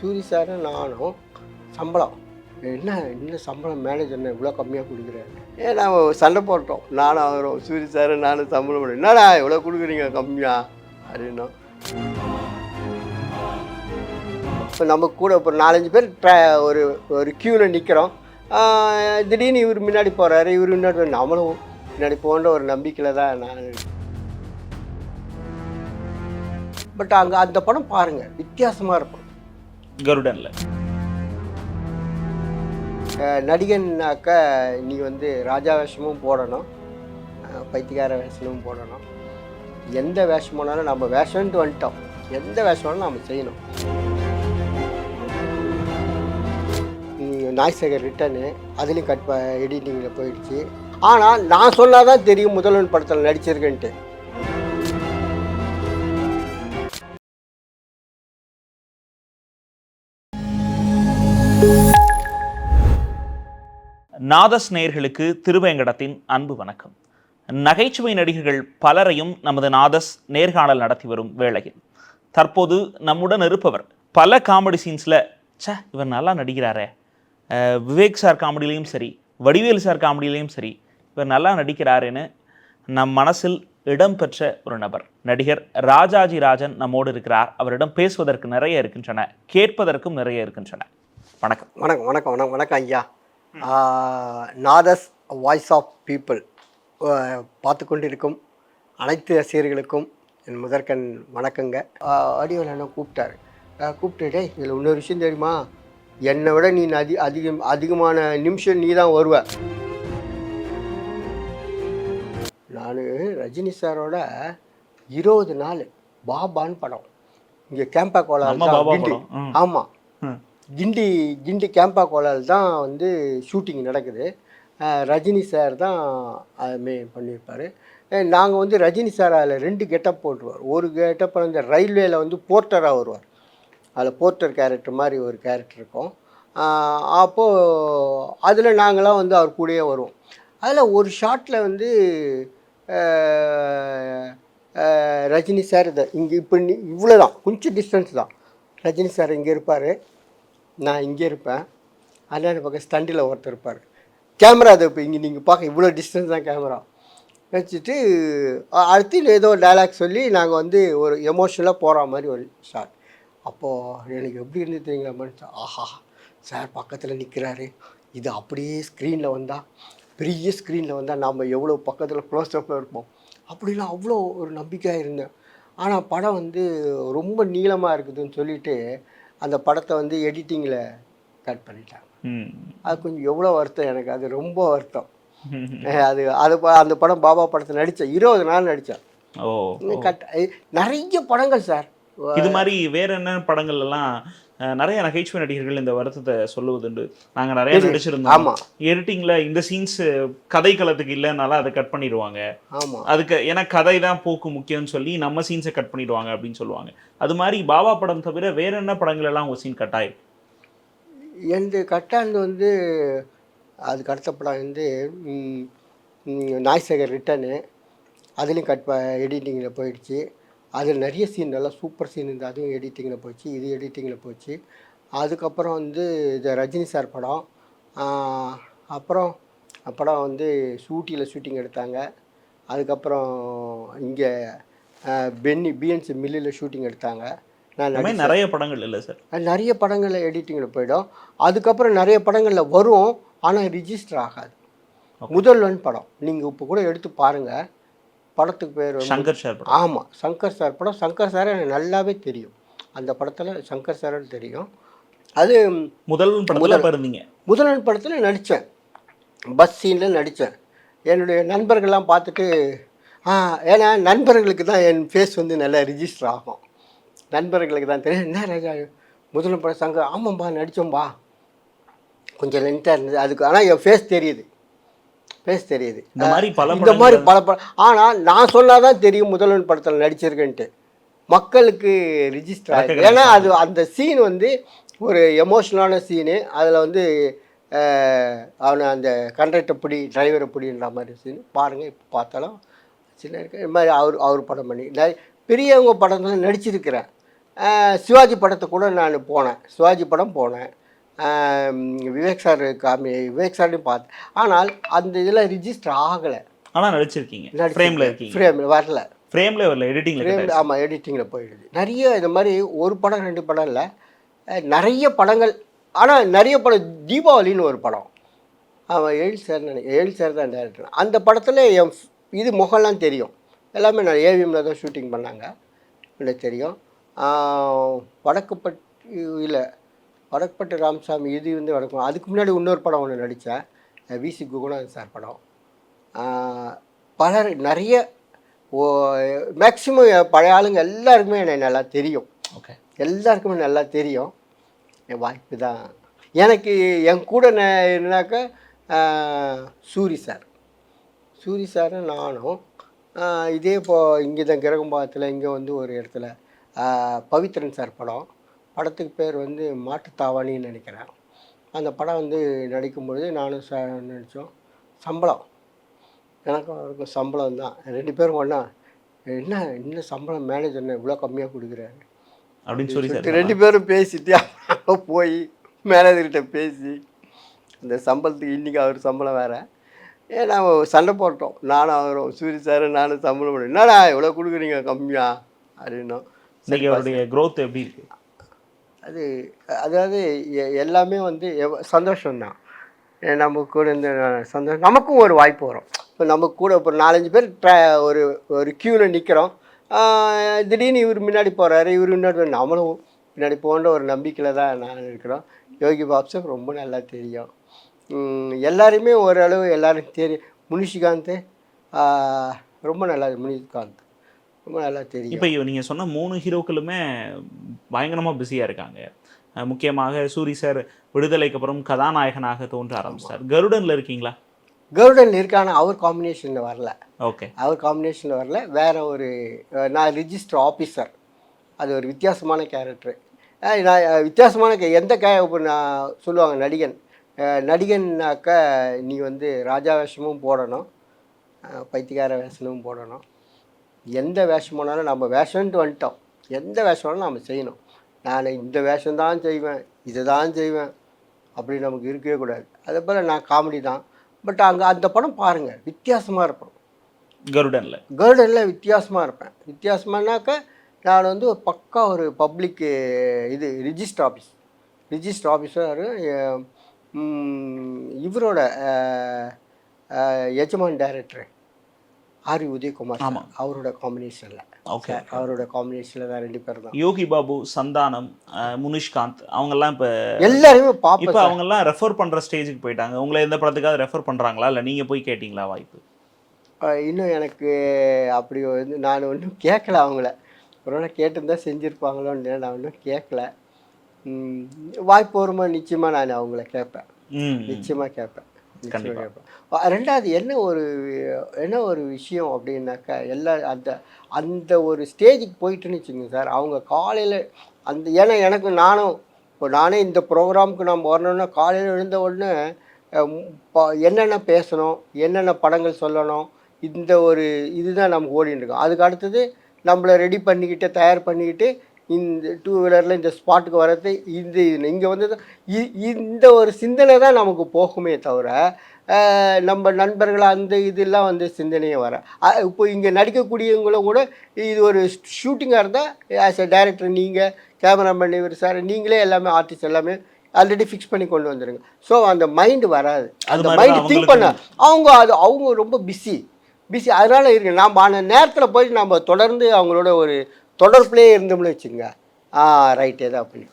சூரி சாரும் நானும் சம்பளம் இன்னும் சம்பளம் மேனேஜர் இவ்வளோ கம்மியாக கொடுக்குறாரு. நான் சண்டை போட்டோம், நானும் அவரும். சூரி சாரும் நானும் சம்பளம் போடுறோம். என்னடா இவ்வளோ கொடுக்குறீங்க கம்மியாக அப்படின்னோம். இப்போ நம்ம கூட இப்போ 4-5 பேர் ஒரு ஒரு க்யூவில் நிற்கிறோம். திடீர்னு இவர் முன்னாடி போகிறாரு, இவர் முன்னாடி நம்மளும் முன்னாடி போன்ற ஒரு நம்பிக்கையில் தான் நான். பட் அங்கே அந்த படம் பாருங்கள், வித்தியாசமாக இருக்கும். கருடன்ல நடிகன்னாக்கா நீ வந்து ராஜா வேஷமும் போடணும், பைத்தியக்கார வேஷமும் போடணும். எந்த வேஷம் போனாலும் நம்ம வேஷம்ன்ட்டு வந்துட்டோம், எந்த வேஷம் வேணாலும் நம்ம செய்யணும். நாய்சேகர் ரிட்டர்னு அதுலேயும் எடிட்டிங்கில் போயிடுச்சு. ஆனால் நான் சொன்னால் தான் தெரியும் முதல்வன் படத்தில் நடிச்சிருக்கேன்ட்டு. நாதஸ் நேயர்களுக்கு திருவேங்கடத்தின் அன்பு வணக்கம். நகைச்சுவை நடிகர்கள் பலரையும் நமது நாதஸ் நேர்காணல் நடத்தி வரும் வேளையில் தற்போது நம்முடன் இருப்பவர் பல காமெடி சீன்ஸில் இவர் நல்லா நடிக்கிறாரே, விவேக் சார் காமெடியிலையும் சரி, வடிவேல் சார் காமெடியிலையும் சரி, இவர் நல்லா நடிக்கிறாருன்னு நம் மனசில் இடம்பெற்ற ஒரு நபர் நடிகர் ராஜாஜி ராஜன் நம்மோடு இருக்கிறார். அவரிடம் பேசுவதற்கு நிறைய இருக்கின்றன, கேட்பதற்கும் நிறைய இருக்கின்றன. வணக்கம். வணக்கம் வணக்கம் வணக்கம் வணக்கம் ஐயா. நாதஸ் வாய்ஸ் ஆஃப் பீப்புள் பார்த்து கொண்டிருக்கும் அனைத்து ரசிகர்களுக்கும் என் முதற்கண் வணக்கங்க. ஆடியோவில் என்ன கூப்பிட்டுட்டே இதில் இன்னொரு விஷயம் தெரியுமா, என்னை விட நீ அதிகமான நிமிஷம் நீ தான் வருவ. நான் ரஜினி சாரோட 20 நாள் பாபான்னு படம் இங்கே கேம்பா கோலால் கிண்டி. ஆமாம், கிண்டி கேம்பா கோலால் தான் வந்து ஷூட்டிங் நடக்குது. ரஜினி சார் தான் அதுமே பண்ணியிருப்பார். நாங்கள் வந்து ரஜினி சார் அதில் 2 கெட்டப் போட்டுருவார். ஒரு கெட்டப் வந்து ரயில்வேயில் வந்து போர்ட்டராக வருவார். அதில் போர்ட்டர் கேரக்டர் மாதிரி ஒரு கேரக்டர் இருக்கும். அப்போது அதில் நாங்களாம் வந்து அவர் கூடயே வருவோம். அதில் ஒரு ஷாட்டில் வந்து ரஜினி சார் இங்கே இப்போ இவ்வளோ தான், கொஞ்சம் டிஸ்டன்ஸ் தான். ரஜினி சார் இங்கே இருப்பார், நான் இங்கே இருப்பேன். அண்ணாடி பக்கம் ஸ்டண்டில் ஒருத்தர் இருப்பார். கேமரா அது இப்போ இங்கே நீங்கள் பார்க்க இவ்வளோ டிஸ்டன்ஸ் தான் கேமரா வச்சுட்டு அடுத்து ஏதோ டைலாக் சொல்லி நாங்கள் வந்து ஒரு எமோஷனலாக போகிற மாதிரி ஒரு ஷாட். அப்போது எனக்கு எப்படி இருந்து தெரியுங்களா மனுஷன், ஆஹா சார் பக்கத்தில் நிற்கிறாரு, இது அப்படியே ஸ்க்ரீனில் வந்தால், பெரிய ஸ்க்ரீனில் வந்தால் நாம் எவ்வளோ பக்கத்தில் க்ளோஸ்அப்பில் இருப்போம் அப்படிலாம் அவ்வளோ ஒரு நம்பிக்கையாக இருந்தேன். ஆனால் படம் வந்து ரொம்ப நீளமாக இருக்குதுன்னு சொல்லிவிட்டு அந்த படத்தை வந்து எடிட்டிங்கில் கட் பண்ணிட்டாங்க. அது கொஞ்சம் எவ்வளோ வருத்தம் எனக்கு, அது ரொம்ப வருத்தம். அது அந்த படம் பாபா படத்தை நடித்தேன், 20 நாள் நடித்தேன். நிறைய படங்கள் சார் இது மாதிரி வேற என்ன படங்கள் எல்லாம் நிறைய நகைச்சுவை நடிகர்கள் இந்த வருத்தத்தை சொல்லுவதுண்டு. நாங்கள் நிறைய நடிச்சிருந்தோம், ஆமாம், எடிட்டிங்கில் இந்த சீன்ஸ் கதை களத்துக்கு இல்லைனால அதை கட் பண்ணிடுவாங்க, ஆமாம், அதுக்கு ஏன்னா கதை தான் போக்கு முக்கியம்னு சொல்லி நம்ம சீன்ஸை கட் பண்ணிடுவாங்க அப்படின்னு சொல்லுவாங்க. அது மாதிரி பாபா படம் தவிர வேற என்ன படங்கள் எல்லாம் உங்கள் சீன் கட் ஆயிருக்கு? எந்த கட்டாந்து வந்து அதுக்கு அடுத்த படம் வந்து நாய்சேகர் ரிட்டர்னு அதுலேயும் எடிட்டிங்கில் போயிடுச்சு. அதில் நிறைய சீன் நல்லா சூப்பர் சீன் இருந்தது, அதுவும் எடிட்டிங்கில் போச்சு, இது எடிட்டிங்கில் போச்சு. அதுக்கப்புறம் வந்து இது ரஜினி சார் படம். அப்புறம் படம் வந்து ஷூட்டிங் எடுத்தாங்க. அதுக்கப்புறம் இங்கே பிஎன்சி மில்லில் ஷூட்டிங் எடுத்தாங்க. நான் நிறைய படங்கள் இல்லை சார், நிறைய படங்களில் எடிட்டிங்கில் போயிடும். அதுக்கப்புறம் நிறைய படங்களில் வரும், ஆனால் ரிஜிஸ்டர் ஆகாது. முதல்வன் படம் நீங்கள் இப்போ கூட எடுத்து பாருங்கள், படத்துக்கு பேர் சங்கர் சார் படம். ஆமாம், சங்கர் சார் படம். சங்கர் சார் எனக்கு நல்லாவே தெரியும், அந்த படத்தில் சங்கர் சார்னு தெரியும். அது முதல்வன் படத்தில் நடித்தேன், பஸ் சீனில் நடித்தேன். என்னுடைய நண்பர்கள்லாம் பார்த்துட்டு ஏன்னா நண்பர்களுக்கு தான் என் ஃபேஸ் வந்து நல்லா ரிஜிஸ்டர் ஆகும், நண்பர்களுக்கு தான் தெரியும். என்ன ராஜா முதல்வன் படம் சங்கர், ஆமாம்பா நடித்தோம்பா, கொஞ்சம் லென்த்தாக இருந்தது அதுக்கு, ஆனால் என் ஃபேஸ் தெரியுது. இந்த மாதிரி பல படம். ஆனால் நான் சொன்னாதான் தெரியும் முதல்வன் படத்தில் நடிச்சிருக்கேன்ட்டு, மக்களுக்கு ரிஜிஸ்டர் ஆகுது. ஏன்னா அது அந்த சீன் வந்து ஒரு எமோஷ்னலான சீனு. அதில் வந்து அவனை அந்த கண்டக்டர் பிடி, டிரைவரை பிடின்ற மாதிரி சீன் பாருங்கள். இப்போ பார்த்தாலும் சின்ன இருக்க இது மாதிரி அவர் படம் பண்ணி பெரியவங்க படத்தில் நடிச்சிருக்கிறேன். சிவாஜி படத்தை கூட நான் போனேன், சிவாஜி படம் போனேன். விவேக் சார் விவேக் சார்லையும் பார்த்தேன். ஆனால் அந்த இதில் ரிஜிஸ்டர் ஆகலை. ஆனால் நடிச்சிருக்கீங்க, ஃப்ரேமில் இருக்கீங்க. ஃப்ரேமில் வரல, ஃப்ரேமில் வரல, எடிட்டிங்கில். ஆமாம், எடிட்டிங்கில் போயிடுது. நிறைய இந்த மாதிரி ஒரு படம் 2 படம் இல்லை, நிறைய படங்கள். ஆனால் நிறைய படம், தீபாவளின்னு ஒரு படம், அவன் 7 சார் நினைக்கிறேன், 7 சார் தான் டேரக்டர். அந்த படத்தில் இது முகம்லாம் தெரியும், எல்லாமே நான் ஏவிஎம்மில் தான் ஷூட்டிங் பண்ணாங்க, எனக்கு தெரியும். வடக்குப்பட்டு இல்லை, வடக்குப்பட்டு ராமசாமி, இது வந்து வடக்கு. அதுக்கு முன்னாடி இன்னொரு படம் ஒன்று நடித்தேன், விசி குகுநாதன் சார் படம். பலர் நிறைய மேக்ஸிமம் பழைய ஆளுங்க எல்லாருக்குமே எனக்கு நல்லா தெரியும். ஓகே, எல்லாருக்குமே நல்லா தெரியும். என் வாய்ப்பு தான் எனக்கு. என் கூட என்னன்னாக்கா சூரி சார் நானும் இதே இங்கே தான் கிரகம்பாகத்தில் இங்கே வந்து ஒரு இடத்துல பவித்ரன் சார் படத்துக்கு பேர் வந்து மாட்டுத்தாவணின்னு நினைக்கிறேன். அந்த படம் வந்து நடிக்கும்பொழுது நானும் சார் நடித்தோம். சம்பளம் எனக்கும் அவருக்கும் சம்பளம் தான், 2 பேரும் ஒன்றா. என்ன சம்பளம் மேனேஜர் இவ்வளோ கம்மியாக கொடுக்குறாரு அப்படின்னு சொல்லி 2 பேரும் பேசிட்டு போய் மேனேஜர்கிட்ட பேசி அந்த சம்பளத்துக்கு இன்றைக்கி அவர் சம்பளம் வேறு. நான் சண்டை போட்டோம், நானும் அவரும், சூரி சார் நானும் சம்பளம் பண்ணி, என்னடா எவ்வளோ கொடுக்குறீங்க கம்மியா அப்படின்னோம். இன்றைக்கி அவருடைய க்ரோத் எப்படி இருக்குது? அதாவது எல்லாமே வந்து சந்தோஷம்தான். நமக்கு கூட இந்த சந்தோஷம், நமக்கும் ஒரு வாய்ப்பு வரும். இப்போ நமக்கு கூட இப்போ 4-5 பேர் ஒரு க்யூவில் நிற்கிறோம், திடீர்னு இவர் முன்னாடி போகிறாரு, இவர் முன்னாடி, நம்மளும் பின்னாடி போன்ற ஒரு நம்பிக்கையில் தான் நான் இருக்கிறோம். யோகி பாப்ஸுக்கு ரொம்ப நல்லா தெரியும், எல்லாருமே ஓரளவு எல்லாரும் தெரியும். முனிஷிகாந்த் ரொம்ப நல்லா, முனிஷ்காந்த் ரொம்ப நல்லா தெரியும். இப்போ நீங்கள் சொன்ன 3 ஹீரோக்களுமே பயங்கரமாக பிஸியாக இருக்காங்க. முக்கியமாக சூரி சார் விடுதலைக்கு அப்புறம் கதாநாயகனாக தோன்ற ஆரம்பிச்சார். கருடனில் இருக்கீங்களா? கருடன் இருக்கான, அவர் காம்பினேஷனில் வரல. ஓகே, அவர் காம்பினேஷனில் வரல, வேறு ஒரு, நான் ரிஜிஸ்டர் ஆஃபீஸர், அது ஒரு வித்தியாசமான கேரக்டரு. நான் வித்தியாசமான எந்த இப்போ நான் சொல்லுவாங்க நடிகன்னாக்கா நீ வந்து ராஜா வேஷமும் போடணும், பைத்தியக்கார வேஷமும் போடணும். எந்த வேஷம் போனாலும் நம்ம வேஷன்ட்டு வந்துட்டோம், எந்த வேஷம் வேணாலும் நம்ம செய்யணும். நான் இந்த வேஷம்தான் செய்வேன், இதை தான் செய்வேன் அப்படி நமக்கு இருக்கவே கூடாது. அதே போல் நான் காமெடி தான். பட் அங்கே அந்த படம் பாருங்கள், வித்தியாசமாக இருப்போம். கருடனில் வித்தியாசமாக இருப்பேன். வித்தியாசமானாக்கா நான் வந்து பக்கா ஒரு பப்ளிக் இது ரிஜிஸ்டர் ஆஃபீஸர். இவரோட எஜமான் டைரக்டர் ஆர் உதயகுமார், அவரோட காம்பினேஷனில். ஓகே, அவரோட காம்பினேஷனில் தான் 2 பேர் தான். யோகி பாபு, சந்தானம், முனிஷ்காந்த் அவங்கெல்லாம் இப்போ எல்லாருமே பார்ப்போம். இப்போ அவங்கெல்லாம் ரெஃபர் பண்ணுற ஸ்டேஜுக்கு போயிட்டாங்க. உங்களை எந்த படத்துக்காவது ரெஃபர் பண்ணுறாங்களா, இல்லை நீங்கள் போய் கேட்டிங்களா வாய்ப்பு? இன்னும் எனக்கு அப்படி வந்து நான் ஒன்றும் கேட்கல அவங்கள. ஒருவேளை கேட்டுருந்தா செஞ்சுருப்பாங்களோன்னு நான் ஒன்றும் கேட்கல. வாய்ப்பு வருமா நிச்சயமாக நான் அவங்கள கேட்பேன், நிச்சயமாக கேட்பேன். 2வது என்ன ஒரு விஷயம் அப்படின்னாக்கா, அந்த ஒரு ஸ்டேஜுக்கு போயிட்டுன்னு வச்சுங்க சார், அவங்க காலையில் ஏன்னா எனக்கு நானே இந்த ப்ரோக்ராமுக்கு நம்ம வரணுன்னா காலையில் எழுந்த உடனே என்னென்ன பேசணும், என்னென்ன படங்கள் சொல்லணும், இந்த ஒரு இதுதான் நமக்கு ஓடின்னு இருக்கோம். அதுக்கு அடுத்தது நம்மளை ரெடி பண்ணிக்கிட்டு தயார் பண்ணிக்கிட்டு இந்த 2 வீலரில் இந்த ஸ்பாட்டுக்கு வர்றது, இங்கே வந்து இந்த ஒரு சிந்தனை தான் நமக்கு போகுமே தவிர நம்ம நண்பர்கள் அந்த இதெல்லாம் வந்து சிந்தனையே வர. இப்போ இங்கே நடிக்கக்கூடியவங்களும் கூட இது ஒரு ஷூட்டிங்காக இருந்தால் ஆஸ் எ டைரக்டர் நீங்கள், கேமராமேன் இவர் சார், நீங்களே எல்லாமே ஆர்டிஸ்ட் எல்லாமே ஆல்ரெடி ஃபிக்ஸ் பண்ணி கொண்டு வந்துடுங்க. ஸோ அந்த மைண்டு வராது, அந்த மைண்டு திங்க் பண்ண அவங்க ரொம்ப பிஸி. அதனால் இருக்கு, நாம் நேரத்தில் போய் நம்ம தொடர்ந்து அவங்களோட ஒரு தொடர்புலேயே இருந்தோம்னு வச்சுங்க, ரைட் ஏதோ அப்படி.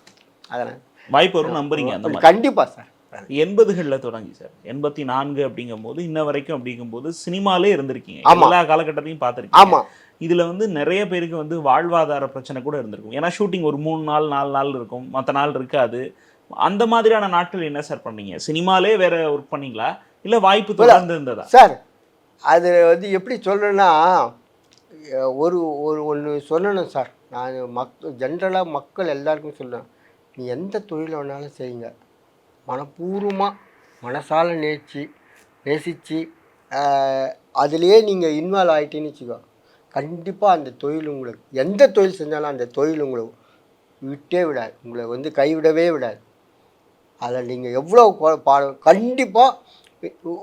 அதனால் வாய்ப்பு வரும் நம்புறீங்க? அந்த மாதிரி கண்டிப்பாக சார். 80களில் தொடங்கி சார் 84 அப்படிங்கும்போது இன்ன வரைக்கும் அப்படிங்கும்போது சினிமாலே இருந்திருக்கீங்க, எல்லா காலகட்டத்தையும் பார்த்துருக்கீங்க. ஆமாம், இதில் வந்து நிறைய பேருக்கு வந்து வாழ்வாதார பிரச்சனை கூட இருந்திருக்கும். ஏன்னா ஷூட்டிங் ஒரு 3 நாள் 4 நாள் இருக்கும், மற்ற நாள் இருக்காது. அந்த மாதிரியான நாட்கள் என்ன சார் பண்ணீங்க? சினிமாலே வேற ஒர்க் பண்ணீங்களா, இல்லை வாய்ப்பு தொடர்ந்து இருந்ததா? சார் அது வந்து எப்படி சொல்கிறேன்னா, ஒன்று சொல்லணும் சார், நான் ஜென்ரலாக மக்கள் எல்லாருக்கும் சொல்லுவேன், நீ எந்த தொழில் வேணாலும் செய்யுங்க, மனப்பூர்வமாக மனசால நேசித்து அதுலேயே நீங்கள் இன்வால்வ் ஆகிட்டேன்னு வச்சுக்கோ, கண்டிப்பாக அந்த தொழில் உங்களுக்கு, எந்த தொழில் செஞ்சாலும் அந்த தொழில் உங்களுக்கு விட்டே விடாது, உங்களை வந்து கைவிடவே விடாது. அதில் நீங்கள் எவ்வளோ கண்டிப்பாக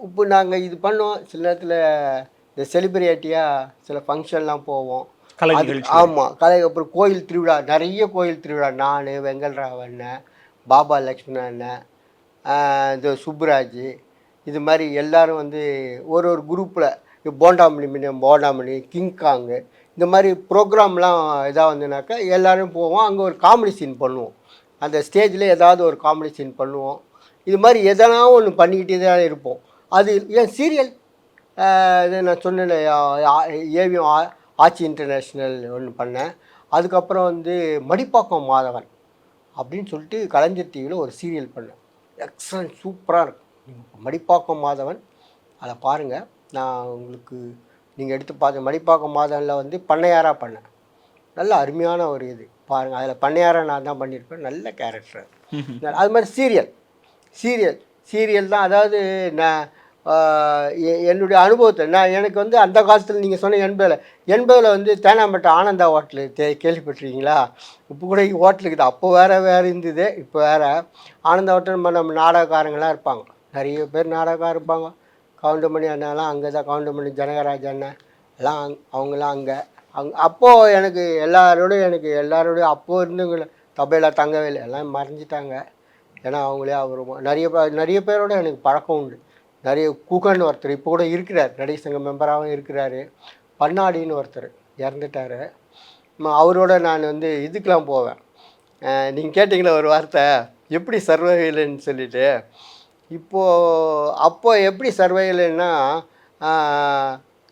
இப்போ நாங்கள் இது பண்ணோம். சில நேரத்தில் இந்த செலிப்ரிட்டியாக சில ஃபங்க்ஷன்லாம் போவோம். கலை அது நிகழ்ச்சி. ஆமாம், கலை. அப்புறம் கோயில் திருவிழா, நிறைய கோயில் திருவிழா. நான், வெங்கல்ராவ் அண்ணன், பாபா லக்ஷ்மணன் அண்ணன், இந்த சுப்புராஜ், இது மாதிரி எல்லோரும் வந்து ஒரு ஒரு குரூப்பில் போண்டாமணி, கிங்காங்கு, இந்த மாதிரி ப்ரோக்ராம்லாம் எதாவது வந்துனாக்கா எல்லோரும் போவோம். அங்கே ஒரு காமெடி சீன் பண்ணுவோம். அந்த ஸ்டேஜில் ஏதாவது ஒரு காமெடி சீன் பண்ணுவோம். இது மாதிரி எதனா ஒன்று பண்ணிக்கிட்டே தான் இருப்போம். அது ஏன் சீரியல் இது நான் சொன்னேன், ஏவிஎம் ஆச்சி இன்டர்நேஷ்னல் ஒன்று பண்ணேன். அதுக்கப்புறம் வந்து மடிப்பாக்கம் மாதவன் அப்படின்னு சொல்லிட்டு கலைஞர் டிவியில் ஒரு சீரியல் பண்ணேன். எக்ஸலண்ட், சூப்பராக இருக்கும். மடிப்பாக்கம் மாதவன் அதை பாருங்கள். நான் உங்களுக்கு நீங்கள் எடுத்து பார்த்து மடிப்பாக்கம் மாதவனில் வந்து பண்ணையாராக பண்ணேன். நல்ல அருமையான ஒரு இது பாருங்கள். அதில் பண்ணையாராக நான் தான் பண்ணியிருப்பேன். நல்ல கேரக்டர். அது மாதிரி சீரியல் தான். அதாவது நான் என்னுடைய அனுபவத்தை எனக்கு வந்து அந்த காலத்தில் நீங்கள் சொன்ன 80ல் வந்து தேனாம்பேட்டை ஆனந்தா ஹோட்டலு கேள்விப்பட்டிருக்கீங்களா? இப்போ கூட ஹோட்டலுக்குது. அப்போ வேறு இருந்தது, இப்போ வேறு. ஆனந்தா ஹோட்டல் நம்ம நாடகக்காரங்களாம் இருப்பாங்க, நிறைய பேர் நாடகம் இருப்பாங்க. கவுண்டமணி அண்ணாலாம் அங்கே தான், கவுண்டமணி ஜனகராஜ் அண்ணன் எல்லாம் அவங்களாம் அங்கே. அப்போது எனக்கு எல்லாரோடையும் அப்போது இருந்தவங்க தபையில தங்கவேல் எல்லாம் மறைஞ்சிட்டாங்க. ஏன்னா அவங்களே நிறைய பேரோட எனக்கு பழக்கம் உண்டு. நிறைய குகன் ஒருத்தர் இப்போ கூட இருக்கிறார், நடிகர் சங்க மெம்பராகவும் இருக்கிறார். பன்னாடின்னு ஒருத்தர் இறந்துட்டார். அவரோட நான் வந்து இதுக்கெலாம் போவேன். நீங்கள் கேட்டிங்களா ஒரு வார்த்தை, எப்படி சர்வைவல்னு சொல்லிட்டு. அப்போ எப்படி சர்வைவல்னா,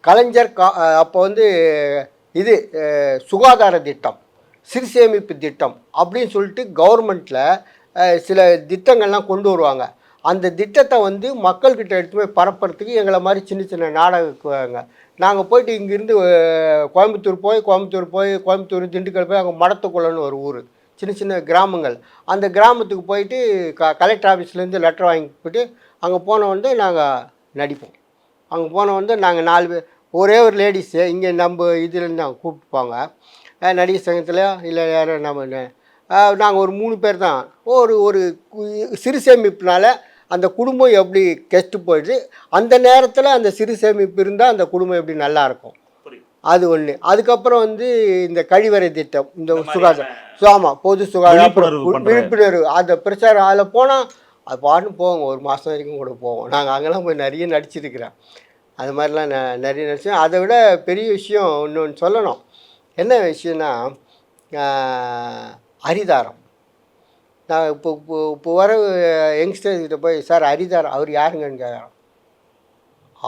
கலைஞர் அப்போ வந்து இது சுகாதார திட்டம், சிறுசேமிப்பு திட்டம் அப்படின்னு சொல்லிட்டு கவர்மெண்ட்டில் சில திட்டங்கள்லாம் கொண்டு வருவாங்க. அந்த திட்டத்தை வந்து மக்கள்கிட்ட எடுத்து போய் பரப்புறதுக்கு எங்களை மாதிரி சின்ன நாடகங்க நாங்கள் போயிட்டு இங்கேருந்து கோயம்புத்தூர் திண்டுக்கல் போய் அங்கே மடத்துக்குள்ளன்னு ஒரு ஊர், சின்ன கிராமங்கள். அந்த கிராமத்துக்கு போயிட்டு கலெக்டர் ஆஃபீஸ்லேருந்து லெட்டர் வாங்கி போய்ட்டு அங்கே போனவொடனே நாங்கள் நடிப்போம். அங்கே போனவொடனே நாங்கள் 4 பேர், ஒரே ஒரு லேடிஸு இங்கே நம்ம இதுலேருந்து நாங்கள் கூப்பிட்டுப்பாங்க நடிகர் சங்கத்தில். இல்லை யாரும் நாங்கள் ஒரு 3 பேர் தான். ஒரு சிறு சேமிப்புனால அந்த குடும்பம் எப்படி கெஸ்ட்டு போயிடுது, அந்த நேரத்தில் அந்த சிறு சேமிப்பு இருந்தால் அந்த குடும்பம் எப்படி நல்லாயிருக்கும், அது ஒன்று. அதுக்கப்புறம் வந்து இந்த கழிவறை திட்டம், இந்த சுகாதாரம், பொது சுகாதாரம் விழிப்புணர்வு, அந்த பிரச்சாரம். அதில் போனால் அது பாட்டுன்னு போவோங்க, ஒரு மாதம் வரைக்கும் கூட போவோம். நாங்கள் அங்கெல்லாம் போய் நிறைய நடிச்சிருக்கிறேன். அது மாதிரிலாம் நிறைய நடிச்சேன். அதை விட பெரிய விஷயம் இன்னொன்று சொல்லணும். என்ன விஷயம்னா, ஹரிதாரம். நான் இப்போ வர யங்ஸ்டர்ஸ்கிட்ட போய், சார் ஹரிதாரம் அவர் யாருங்கன்னு கேட்குறோம்.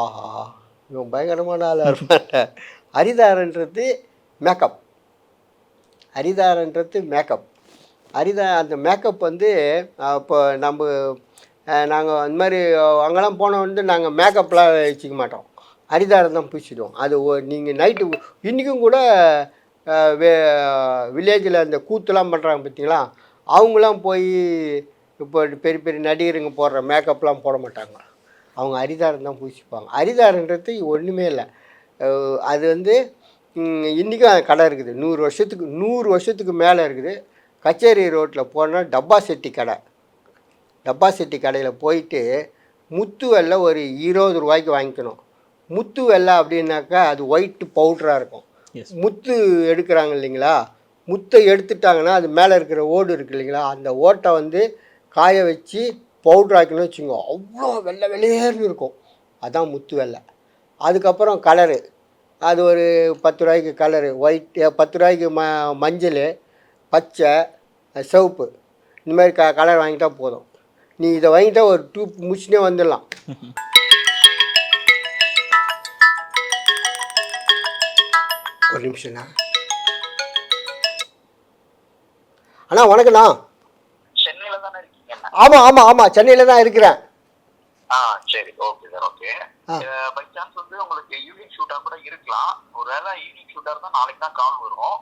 ஆஹா, இவன் பயங்கரமான ஆளாக இருப்பாங்க. ஹரிதாரன்றது மேக்கப். அந்த மேக்கப் வந்து இப்போ நாங்கள் அந்த மாதிரி அங்கெல்லாம் போன வந்து நாங்கள் மேக்கப்லாம் வச்சுக்க மாட்டோம், ஹரிதாரம் தான் பூசிடுவோம். அது நீங்கள் நைட்டு இன்றைக்கும் கூட வில்லேஜில் அந்த கூத்துலாம் பண்ணுறாங்க பார்த்தீங்களா, அவங்களாம் போய் இப்போ பெரிய நடிகருங்க போடுற மேக்கப்லாம் போட மாட்டாங்க, அவங்க ஹரிதாரம் தான் பூசிப்பாங்க. ஹரிதாரன்றது ஒன்றுமே இல்லை. அது வந்து இன்றைக்கும் கடை இருக்குது, 100 வருஷத்துக்கு மேலே இருக்குது. கச்சேரி ரோட்டில் போனால் டப்பா செட்டி கடையில் போயிட்டு முத்து வெள்ளை ஒரு 20 ரூபாய்க்கு வாங்கிக்கணும். முத்து வெள்ளை அப்படின்னாக்கா அது ஒயிட்டு பவுட்ராக இருக்கும். முத்து எடுக்கிறாங்க இல்லைங்களா, முத்தை எடுத்துட்டாங்கன்னா அது மேலே இருக்கிற ஓடு இருக்குது இல்லைங்களா, அந்த ஓட்டை வந்து காய வச்சு பவுட்ராக்கணும்னு வச்சுக்கோங்க, அவ்வளோ வெள்ளையேன்னு இருக்கும். அதுதான் முத்து வெள்ளை. அதுக்கப்புறம் கலரு, அது ஒரு 10 ரூபாய்க்கு கலரு, ஒயிட் 10 ரூபாய்க்கு மஞ்சள், பச்சை, சிவப்பு, இந்த மாதிரி கலர் வாங்கிட்டா போதும். நீ இதை வாங்கிட்டா ஒரு டியூப் முடிச்சுனே வந்துடலாம். ஒரு நிமிஷம்ண்ணா. அண்ணா வணக்கண்ணா. சென்னையில தானே இருக்கீங்க? ஆமாம் சென்னையில் தான் இருக்கிறேன். சரி, okay sir, okay. By chance வந்து உங்களுக்கு ஈவினிங் ஷூட்டாக கூட இருக்கலாம். ஒருவேளை ஈவினிங் ஷூட்டாக இருந்தால் நாளைக்கு தான் கால் வரும்.